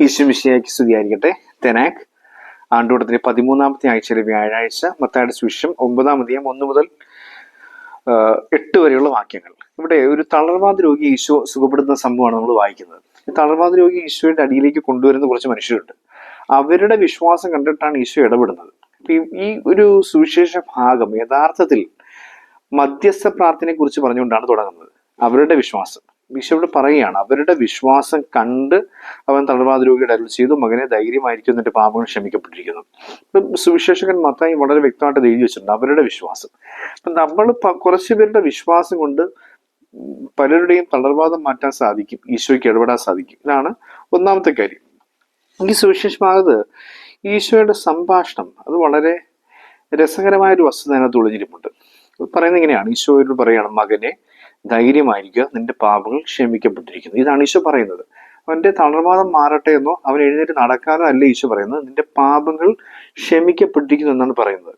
ഈശോമിശിഹായ്ക്ക് സ്തുതിയായിരിക്കട്ടെ. തെനാക്ക് ആണ്ടുവട്ടത്തിലെ 13ാമത്തെ ആഴ്ചയിലെ വ്യാഴാഴ്ച, മത്തായിയുടെ സുവിശേഷം 9-ാം അധ്യായം 1 മുതൽ 8 വരെയുള്ള വാക്യങ്ങൾ. ഇവിടെ ഒരു തളർവാദ രോഗി ഈശോ സുഖപ്പെടുത്തുന്ന സംഭവമാണ് നമ്മൾ വായിക്കുന്നത്. ഈ തളർവാദ രോഗി ഈശോയുടെ അടിയിലേക്ക് കൊണ്ടുവരുന്ന കുറച്ച് മനുഷ്യരുണ്ട്. അവരുടെ വിശ്വാസം കണ്ടിട്ടാണ് ഈശോ ഇടപെടുന്നത്. ഈ ഒരു സുവിശേഷ ഭാഗം യഥാർത്ഥത്തിൽ മധ്യസ്ഥ പ്രാർത്ഥനയെ കുറിച്ച് പറഞ്ഞുകൊണ്ടാണ് തുടങ്ങുന്നത്. അവരുടെ വിശ്വാസം ഈശോയോട് പറയുകയാണ്. അവരുടെ വിശ്വാസം കണ്ട് അവൻ തളർവാദ രോഗിയുടെ അരുൾ ചെയ്തു, മകനെ ധൈര്യമായിരിക്കും, എന്നിട്ട് പാപങ്ങൾ ക്ഷമിക്കപ്പെട്ടിരിക്കുന്നു. ഇപ്പം സുവിശേഷകൻ മത്തായി വളരെ വ്യക്തമായിട്ട് എഴുതി വെച്ചിട്ടുണ്ട് അവരുടെ വിശ്വാസം. അപ്പം നമ്മൾ കുറച്ചു പേരുടെ വിശ്വാസം കൊണ്ട് പലരുടെയും തളർവാദം മാറ്റാൻ സാധിക്കും, ഈശോയ്ക്ക് ഇടപെടാൻ സാധിക്കും. ഇതാണ് ഒന്നാമത്തെ കാര്യം. ഈ സുവിശേഷമാകത് ഈശോയുടെ സംഭാഷണം അത് വളരെ രസകരമായൊരു വസ്തുത അതിനകത്ത് ഒളിഞ്ഞിരിപ്പുണ്ട്. പറയുന്നത് ഇങ്ങനെയാണ്. ഈശോയോട് പറയുകയാണ്, മകനെ ധൈര്യമായിരിക്കുക, നിന്റെ പാപങ്ങൾ ക്ഷമിക്കപ്പെട്ടിരിക്കുന്നു. ഇതാണ് ഈശോ പറയുന്നത്. അവന്റെ തളർവാദം മാറട്ടെ എന്നോ അവൻ എഴുന്നേറ്റ് നടക്കാനോ അല്ല ഈശോ പറയുന്നത്. നിന്റെ പാപങ്ങൾ ക്ഷമിക്കപ്പെട്ടിരിക്കുന്നു എന്നാണ് പറയുന്നത്.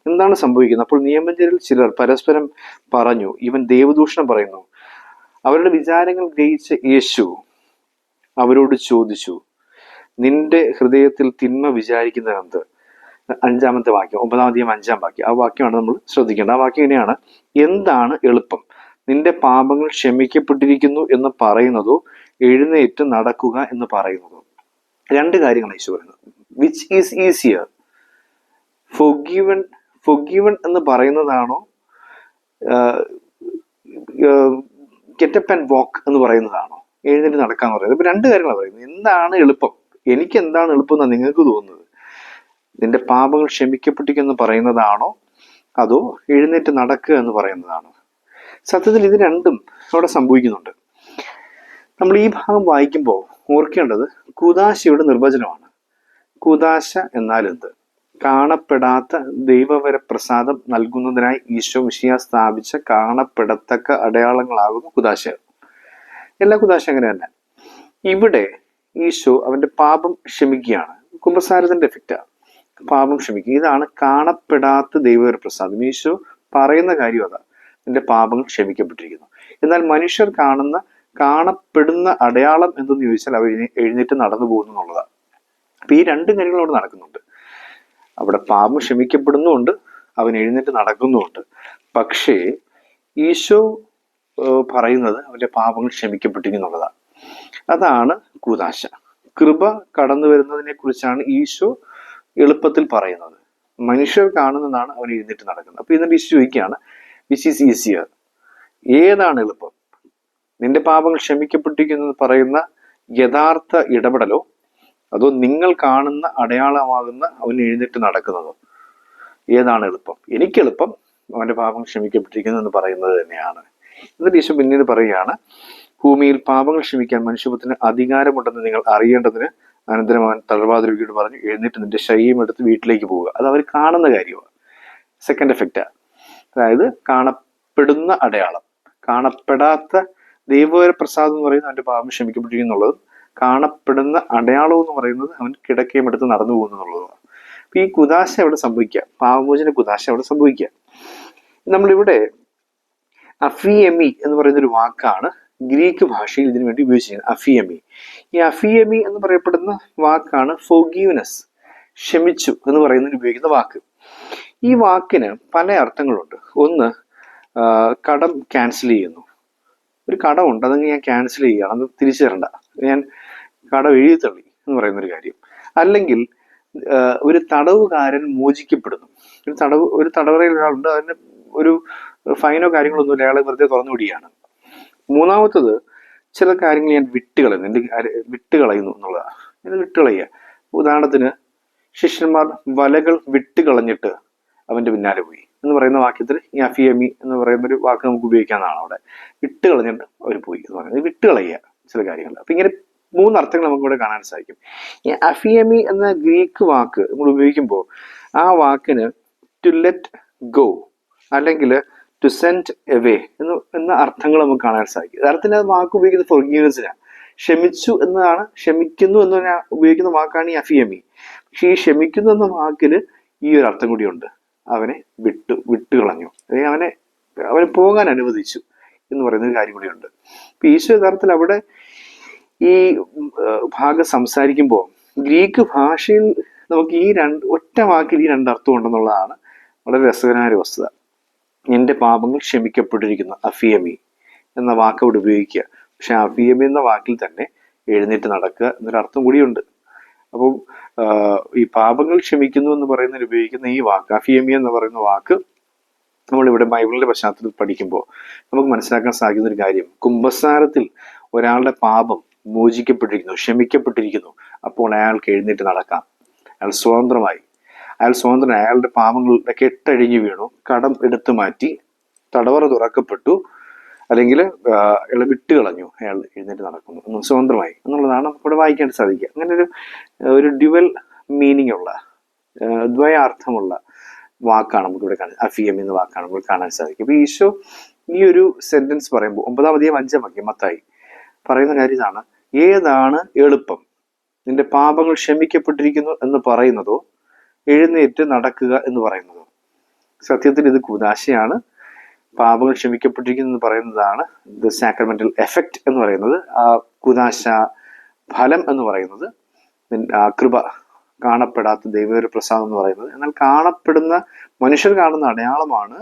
എന്താണ് സംഭവിക്കുന്നത്? അപ്പോൾ നിയമജ്ഞരിൽ ചിലർ പരസ്പരം പറഞ്ഞു, ഇവൻ ദൈവദൂഷണം പറയുന്നു. അവരുടെ വിചാരങ്ങൾ ഗ്രഹിച്ച യേശു അവരോട് ചോദിച്ചു, നിന്റെ ഹൃദയത്തിൽ തിന്മ വിചാരിക്കുന്നതെന്ത്? 5-ാമത്തെ വാക്യം, 9-ാം അധ്യായം 5-ാം വാക്യം. ആ വാക്യമാണ് നമ്മൾ ശ്രദ്ധിക്കേണ്ടത്. ആ വാക്യം ഇങ്ങനെയാണ്: എന്താണ് എളുപ്പം, നിന്റെ പാപങ്ങൾ ക്ഷമിക്കപ്പെട്ടിരിക്കുന്നു എന്ന് പറയുന്നതോ എഴുന്നേറ്റ് നടക്കുക എന്ന് പറയുന്നതോ? രണ്ട് കാര്യങ്ങളാണ് ഈശോ പറയുന്നത്. വിച്ച് ഈസ് ഈസിയർ, forgiven എന്ന് പറയുന്നതാണോ get up and walk എന്ന് പറയുന്നതാണോ, എഴുന്നേറ്റ് നടക്കാന്ന് പറയുന്നത്? ഇപ്പൊ രണ്ട് കാര്യങ്ങളാണ് പറയുന്നത്. എന്താണ് എളുപ്പം, എനിക്ക് എന്താണ് എളുപ്പം എന്നാണ് നിങ്ങൾക്ക് തോന്നുന്നത്? നിന്റെ പാപങ്ങൾ ക്ഷമിക്കപ്പെട്ടിരിക്കുന്നു പറയുന്നതാണോ അതോ എഴുന്നേറ്റ് നടക്കുക എന്ന് പറയുന്നതാണോ? സത്യത്തിൽ ഇത് രണ്ടും അവിടെ സംഭവിക്കുന്നുണ്ട്. നമ്മൾ ഈ ഭാഗം വായിക്കുമ്പോൾ ഓർക്കേണ്ടത് കൂദാശയുടെ നിർവചനമാണ്. കൂദാശ എന്നാൽ എന്ത്? കാണപ്പെടാത്ത ദൈവവര പ്രസാദം നൽകുന്നതിനായി ഈശോ മിശിഹാ സ്ഥാപിച്ച കാണപ്പെടത്തക്ക അടയാളങ്ങളാകുന്നു കുദാശ. എല്ലാ കുദാശ അങ്ങനെ തന്നെ. ഇവിടെ ഈശോ അവന്റെ പാപം ക്ഷമിക്കുകയാണ്. കുമ്പസാരത്തിന്റെ എഫക്റ്റാണ് പാപം ക്ഷമിക്കുക. ഇതാണ് കാണപ്പെടാത്ത ദൈവവര പ്രസാദം. ഈശോ പറയുന്ന കാര്യം അതാ, നിന്റെ പാപങ്ങൾ ക്ഷമിക്കപ്പെട്ടിരിക്കുന്നു. എന്നാൽ മനുഷ്യർ കാണപ്പെടുന്ന അടയാളം എന്തെന്ന് ചോദിച്ചാൽ അവർ എഴുന്നേറ്റ് നടന്നു പോകുന്നു എന്നുള്ളതാണ്. അപ്പൊ ഈ രണ്ട് കാര്യങ്ങളും അവിടെ നടക്കുന്നുണ്ട്. അവിടെ പാപം ക്ഷമിക്കപ്പെടുന്നുമുണ്ട്, അവൻ എഴുന്നേറ്റ് നടക്കുന്നുമുണ്ട്. പക്ഷേ ഈശോ പറയുന്നത് അവന്റെ പാപങ്ങൾ ക്ഷമിക്കപ്പെട്ടിരിക്കുന്നുള്ളതാണ്. അതാണ് കൂദാശ. കൃപ കടന്നു വരുന്നതിനെ കുറിച്ചാണ് ഈശോ എളുപ്പത്തിൽ പറയുന്നത്. മനുഷ്യർ കാണുന്നതാണ് അവൻ എഴുന്നേറ്റ് നടക്കുന്നത്. അപ്പൊ ഇതിന്റെ ഈശോ ചോദിക്കുകയാണ്, വിച്ച് ഈസ് ഈസിയർ, ഏതാണ് എളുപ്പം? നിന്റെ പാപങ്ങൾ ക്ഷമിക്കപ്പെട്ടിരിക്കുന്നത് പറയുന്ന യഥാർത്ഥ ഇടപെടലോ അതോ നിങ്ങൾ കാണുന്ന അടയാളമാകുന്ന അവൻ എഴുന്നേറ്റ് നടക്കുന്നതോ? ഏതാണ് എളുപ്പം? എനിക്ക് എളുപ്പം അവന്റെ പാപങ്ങൾ ക്ഷമിക്കപ്പെട്ടിരിക്കുന്നു എന്ന് പറയുന്നത് തന്നെയാണ്. എന്നിട്ട് ഈശോ പിന്നീട് പറയുകയാണ്, ഭൂമിയിൽ പാപങ്ങൾ ക്ഷമിക്കാൻ മനുഷ്യപുത്രന് അധികാരമുണ്ടെന്ന് നിങ്ങൾ അറിയേണ്ടതിന് അനന്തരം അവൻ തളർവാദ രോഗിയോട് പറഞ്ഞു, എഴുന്നേറ്റ് നിന്റെ ശയ്യം എടുത്ത് വീട്ടിലേക്ക് പോവുക. അത് അവർ കാണുന്ന കാര്യമാണ്. സെക്കൻഡ് എഫക്റ്റാ. അതായത് കാണപ്പെടുന്ന അടയാളം, കാണപ്പെടാത്ത ദൈവവര പ്രസാദം എന്ന് പറയുന്നത് അവന്റെ പാപം ക്ഷമിക്കപ്പെട്ടിരിക്കുന്നുള്ളതും കാണപ്പെടുന്ന അടയാളം എന്ന് പറയുന്നത് അവൻ കിടക്കയും എടുത്ത് നടന്നു പോകുന്നു എന്നുള്ളതാണ്. അപ്പൊ ഈ കുദാശ അവിടെ സംഭവിക്കുക, പാപമോചന കുദാശ അവിടെ സംഭവിക്കുക. നമ്മളിവിടെ അഫിയമി എന്ന് പറയുന്ന ഒരു വാക്കാണ് ഗ്രീക്ക് ഭാഷയിൽ ഇതിനു വേണ്ടി ഉപയോഗിച്ചിരിക്കുന്നത്. അഫിയമി. ഈ അഫിയമി എന്ന് പറയപ്പെടുന്ന വാക്കാണ് ഫോർഗീവ്നെസ്, ക്ഷമിച്ചു എന്ന് പറയുന്നതിന് ഉപയോഗിക്കുന്ന വാക്ക്. ഈ വാക്കിന് പല അർത്ഥങ്ങളുണ്ട്. ഒന്ന്, കടം ക്യാൻസൽ ചെയ്യുന്നു. ഒരു കടമുണ്ട്, അതങ്ങ് ഞാൻ ക്യാൻസൽ ചെയ്യുകയാണ്, അത് തിരിച്ചു തരണ്ട, ഞാൻ കടം എഴുതി തള്ളി എന്ന് പറയുന്നൊരു കാര്യം. അല്ലെങ്കിൽ ഒരു തടവുകാരൻ മോചിക്കപ്പെടുന്നു. ഒരു തടവറയിൽ ഒരാളുണ്ട്, അതിന് ഒരു ഫൈനോ കാര്യങ്ങളൊന്നുമില്ല, അയാളെ വെറുതെ തുറന്നു വിടുകയാണ്. മൂന്നാമത്തത്, ചില കാര്യങ്ങൾ ഞാൻ വിട്ടുകളയുന്നു എന്നുള്ളതാണ്. ഇത് വിട്ടുകളയുക. ഉദാഹരണത്തിന്, ശിഷ്യന്മാർ വലകൾ വിട്ടുകളഞ്ഞിട്ട് അവന്റെ പിന്നാലെ പോയി എന്ന് പറയുന്ന വാക്യത്തിൽ ഈ അഫിയമി എന്ന് പറയുന്ന ഒരു വാക്ക് നമുക്ക് ഉപയോഗിക്കാവുന്നതാണ്. അവിടെ വിട്ടുകളഞ്ഞിട്ട് അവർ പോയി എന്ന് പറയുന്നത് വിട്ടുകളയുക ചില കാര്യങ്ങൾ. അപ്പൊ ഇങ്ങനെ 3 അർത്ഥങ്ങൾ നമുക്ക് ഇവിടെ കാണാൻ സാധിക്കും. ഈ അഫിയമി എന്ന ഗ്രീക്ക് വാക്ക് നമ്മൾ ഉപയോഗിക്കുമ്പോൾ ആ വാക്കിന് ടു ലെറ്റ് ഗോ അല്ലെങ്കിൽ ടു സെൻഡ് എവേ എന്ന അർത്ഥങ്ങൾ നമുക്ക് കാണാൻ സാധിക്കും. യഥാർത്ഥത്തിൽ ആ വാക്ക് ഉപയോഗിക്കുന്നത് ഫോർഗീവ്നെസ്സിനാണ്. ക്ഷമിച്ചു എന്നതാണ്, ക്ഷമിക്കുന്നു എന്ന് ഉപയോഗിക്കുന്ന വാക്കാണ് ഈ അഫിയമി. പക്ഷെ ഈ ക്ഷമിക്കുന്നു എന്ന വാക്കിൽ ഈ ഒരു അർത്ഥം കൂടിയുണ്ട്. അവനെ വിട്ടുകളഞ്ഞു, അവനെ പോകാൻ അനുവദിച്ചു എന്ന് പറയുന്ന ഒരു കാര്യം കൂടിയുണ്ട്. ഇപ്പൊ ഈശോ യഥാർത്ഥത്തിൽ അവിടെ ഈ ഭാഗം സംസാരിക്കുമ്പോൾ ഗ്രീക്ക് ഭാഷയിൽ നമുക്ക് ഈ ഒറ്റ വാക്കിൽ ഈ രണ്ടർത്ഥം ഉണ്ടെന്നുള്ളതാണ് വളരെ രസകരമായ ഒരു വസ്തുത. എൻ്റെ പാപങ്ങൾ ക്ഷമിക്കപ്പെട്ടിരിക്കുന്നു, അഫിയമി എന്ന വാക്ക് അവിടെ ഉപയോഗിക്കുക. പക്ഷെ അഫിയമി എന്ന വാക്കിൽ തന്നെ എഴുന്നേറ്റ് നടക്കുക എന്നൊരർത്ഥം കൂടിയുണ്ട്. അപ്പം ഈ പാപങ്ങൾ ക്ഷമിക്കുന്നു എന്ന് പറയുന്നതിന് ഉപയോഗിക്കുന്ന ഈ വാക്ക് അഫിയമി എന്ന് പറയുന്ന വാക്ക് നമ്മളിവിടെ ബൈബിളിന്റെ പശ്ചാത്തലത്തിൽ പഠിക്കുമ്പോൾ നമുക്ക് മനസ്സിലാക്കാൻ സാധിക്കുന്ന ഒരു കാര്യം, കുമ്പസാരത്തിൽ ഒരാളുടെ പാപം മോചിക്കപ്പെട്ടിരിക്കുന്നു, ക്ഷമിക്കപ്പെട്ടിരിക്കുന്നു, അപ്പോൾ അയാൾക്ക് എഴുന്നേറ്റ് നടക്കാം. അയാൾ സ്വതന്ത്രമായി, അയാളുടെ പാപങ്ങളുടെ കെട്ടഴിഞ്ഞു വീണു, കടം എടുത്തു മാറ്റി, തടവറ തുറക്കപ്പെട്ടു, അല്ലെങ്കിൽ അയാൾ വിട്ടുകളഞ്ഞു, അയാൾ എഴുന്നേറ്റ് നടക്കുന്നു, സ്വതന്ത്രമായി എന്നുള്ളതാണ് നമുക്കിവിടെ വായിക്കാൻ സാധിക്കുക. അങ്ങനെ ഒരു ഡ്യുവൽ മീനിങ് ഉള്ള, ദ്വയാർത്ഥമുള്ള വാക്കാണ് നമുക്കിവിടെ കാണാൻ, അഫിയം എന്ന വാക്കാണ് നമുക്ക് കാണാൻ സാധിക്കും. അപ്പൊ ഈശോ ഈ ഒരു സെന്റൻസ് പറയുമ്പോൾ 9-ാം അധ്യായം 5-ാം വാക്യം മത്തായി പറയുന്ന കാര്യം ഇതാണ്: ഏതാണ് എളുപ്പം, നിന്റെ പാപങ്ങൾ ക്ഷമിക്കപ്പെട്ടിരിക്കുന്നു എന്ന് പറയുന്നതോ എഴുന്നേറ്റ് നടക്കുക എന്ന് പറയുന്നതോ? സത്യത്തിൽ ഇത് കൂദാശയാണ്. പാപങ്ങൾ ക്ഷമിക്കപ്പെട്ടിരിക്കുന്നു എന്ന് പറയുന്നതാണ് ദ സാക്രമെന്റൽ എഫക്റ്റ് എന്ന് പറയുന്നത്. ആ കൂദാശ ഫലം എന്ന് പറയുന്നത് കൃപ, കാണപ്പെടാത്ത ദൈവ പ്രസാദം എന്ന് പറയുന്നത്. എന്നാൽ കാണപ്പെടുന്ന, മനുഷ്യർ കാണുന്ന അടയാളമാണ്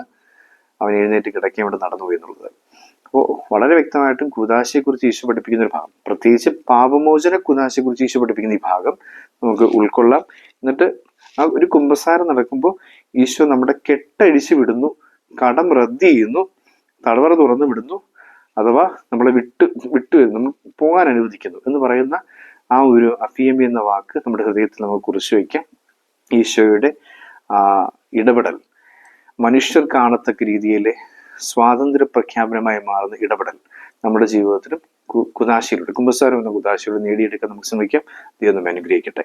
അവൻ എഴുന്നേറ്റ് കിടക്കാൻ ഇവിടെ നടന്നുപോയി എന്നുള്ളത്. അപ്പോൾ വളരെ വ്യക്തമായിട്ടും കൂദാശയെക്കുറിച്ച് ഈശോ പഠിപ്പിക്കുന്ന ഒരു ഭാഗം, പ്രത്യേകിച്ച് പാപമോചന കൂദാശയെക്കുറിച്ച് ഈശോ പഠിപ്പിക്കുന്ന ഈ ഭാഗം നമുക്ക് ഉൾക്കൊള്ളാം. എന്നിട്ട് ആ ഒരു കുമ്പസാരം നടക്കുമ്പോൾ ഈശോ നമ്മുടെ കെട്ടഴിച്ചു വിടുന്നു, കടം റദ്ദ് ചെയ്യുന്നു, തടവറ തുറന്നു വിടുന്നു, അഥവാ നമ്മളെ വിട്ടു നമ്മൾ പോകാൻ അനുവദിക്കുന്നു എന്ന് പറയുന്ന ആ ഒരു അഫിയമി എന്ന വാക്ക് നമ്മുടെ ഹൃദയത്തിൽ നമുക്ക് കുറിച്ചു വയ്ക്കാം. ഈശോയുടെ ഇടപെടൽ, മനുഷ്യർ കാണത്തക്ക രീതിയിലെ സ്വാതന്ത്ര്യ പ്രഖ്യാപനമായി മാറുന്ന ഇടപെടൽ നമ്മുടെ ജീവിതത്തിലും കുദാശയിലൂടെ, കുമ്പസാരം എന്ന കുദാശയിലൂടെ നേടിയെടുക്കാൻ നമുക്ക് ശ്രമിക്കാം. ദൈവം നമ്മെ അനുഗ്രഹിക്കട്ടെ.